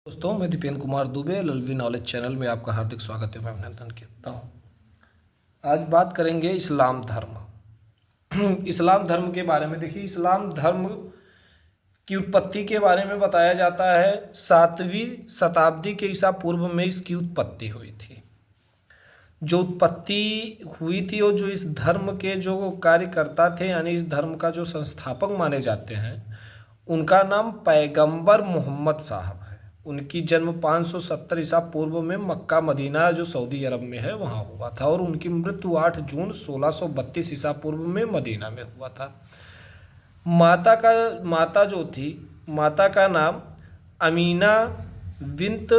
दोस्तों, मैं Dipen Kumar Dubey LLV knowledge channel में आपका हार्दिक स्वागत है। मैं अभिनंदन करता हूँ। आज बात करेंगे इस्लाम धर्म। इस्लाम धर्म के बारे में। देखिए, इस्लाम धर्म की उत्पत्ति के बारे में बताया जाता है 7वीं शताब्दी के ईसा पूर्व में इसकी उत्पत्ति हुई थी। जो उत्पत्ति हुई थी और जो इस धर्म के जो कार्यकर्ता थे, यानी इस धर्म का जो संस्थापक माने जाते हैं, उनका नाम पैगंबर मोहम्मद साहब है। उनकी जन्म 570 ईसा पूर्व में मक्का मदीना जो सऊदी अरब में है वहाँ हुआ था, और उनकी मृत्यु 8 जून 1632 ईसा पूर्व में मदीना में हुआ था। माता का नाम अमीना बिन्त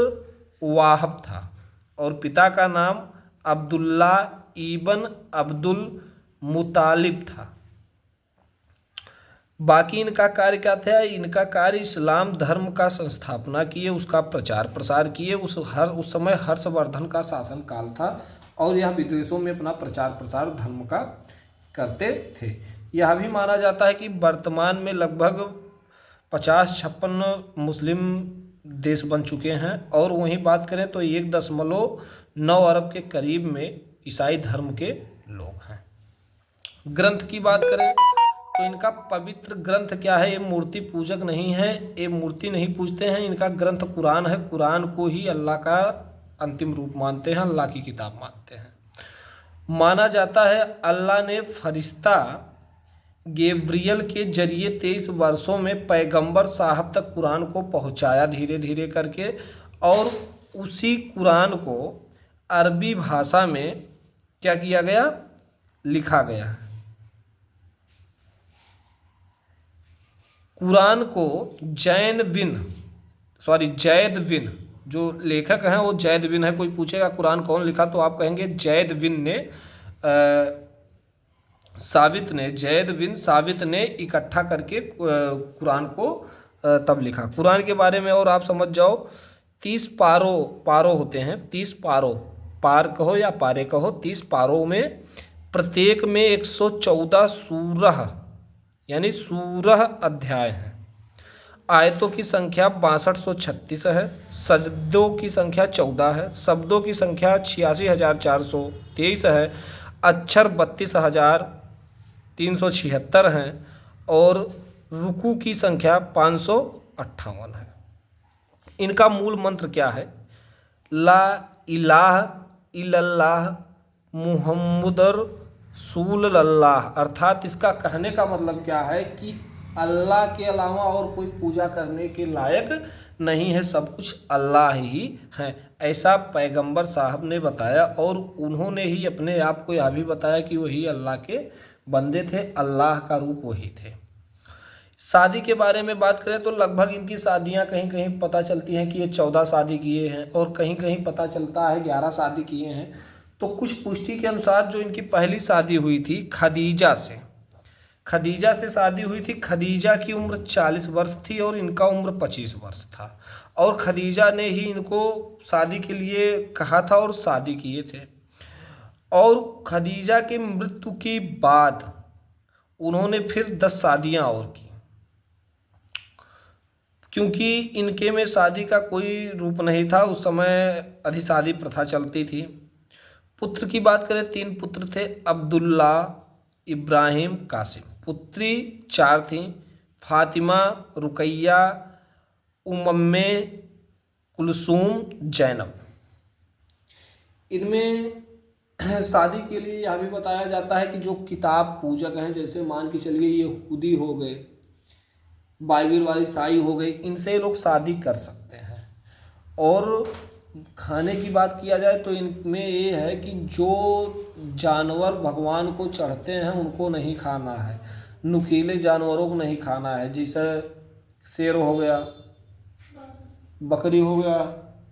वाहब था, और पिता का नाम अब्दुल्ला इबन अब्दुल मुतालिब था। बाकी इनका कार्य क्या था? इनका कार्य इस्लाम धर्म का संस्थापना किए, उसका प्रचार प्रसार किए। उस समय हर्षवर्धन का शासन काल था, और यह विदेशों में अपना प्रचार प्रसार धर्म का करते थे। यह भी माना जाता है कि वर्तमान में लगभग 50-56 मुस्लिम देश बन चुके हैं, और वहीं बात करें तो 1.9 अरब के करीब में ईसाई धर्म के लोग हैं। ग्रंथ की बात करें तो इनका पवित्र ग्रंथ क्या है? ये मूर्ति पूजक नहीं है, ये मूर्ति नहीं पूजते हैं। इनका ग्रंथ कुरान है। कुरान को ही अल्लाह का अंतिम रूप मानते हैं, अल्लाह की किताब मानते हैं। माना जाता है अल्लाह ने फरिश्ता गैब्रियल के जरिए 23 वर्षों में पैगंबर साहब तक कुरान को पहुंचाया धीरे धीरे करके, और उसी कुरान को अरबी भाषा में क्या किया गया? लिखा गया है। कुरान को जैद बिन जो लेखक हैं वो जैद बिन है। कोई पूछेगा कुरान कौन लिखा, तो आप कहेंगे जैद बिन साबित ने इकट्ठा करके कुरान को तब लिखा। कुरान के बारे में और आप समझ जाओ, 30 पारो होते हैं। 30 पार कहो या पारे कहो, 30 पारों में प्रत्येक में 114 सूरह यानी सूरह अध्याय है। आयतों की संख्या 6236 है। सजदों की संख्या 14 है। शब्दों की संख्या 86,423 है। अक्षर 32,376 हैं, और रुकू की संख्या 558 है। इनका मूल मंत्र क्या है? ला इलाह इल्लल्लाह मुहम्मदुर रसूलुल्लाह। अर्थात इसका कहने का मतलब क्या है कि अल्लाह के अलावा और कोई पूजा करने के लायक नहीं है, सब कुछ अल्लाह ही है। ऐसा पैगंबर साहब ने बताया, और उन्होंने ही अपने आप को यह भी बताया कि वही अल्लाह के बंदे थे, अल्लाह का रूप वही थे। शादी के बारे में बात करें तो लगभग इनकी शादियां कहीं कहीं पता चलती हैं कि ये 14 शादी किए हैं, और कहीं कहीं पता चलता है 11 शादी किए हैं। तो कुछ पुष्टि के अनुसार जो इनकी पहली शादी हुई थी खदीजा से शादी हुई थी। खदीजा की उम्र 40 वर्ष थी और इनका उम्र 25 वर्ष था, और खदीजा ने ही इनको शादी के लिए कहा था और शादी किए थे। और खदीजा की मृत्यु के बाद उन्होंने फिर 10 शादियां और की, क्योंकि इनके में शादी का कोई रूप नहीं था। उस समय अधिशादी प्रथा चलती थी। पुत्र की बात करें, 3 पुत्र थे, अब्दुल्ला, इब्राहिम, कासिम। पुत्री 4 थीं, फातिमा, रुकैया, उम्मे कुलसूम, जैनब। इनमें शादी के लिए यह भी बताया जाता है कि जो किताब पूजक हैं, जैसे मान के चलिए यहूदी हो गए, बाइबिल वाली ईसाई हो गई, इनसे लोग शादी कर सकते हैं। और खाने की बात किया जाए तो इनमें ये है कि जो जानवर भगवान को चढ़ते हैं उनको नहीं खाना है, नुकीले जानवरों को नहीं खाना है, जैसे शेर हो गया, बकरी हो गया,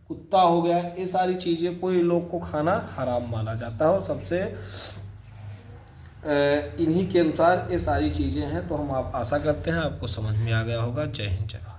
कुत्ता हो गया, ये सारी चीज़ें कोई लोग को खाना हराम माना जाता है। और सबसे इन्हीं के अनुसार ये सारी चीज़ें हैं। तो हम आप आशा करते हैं आपको समझ में आ गया होगा। जय हिंद, जय भारत।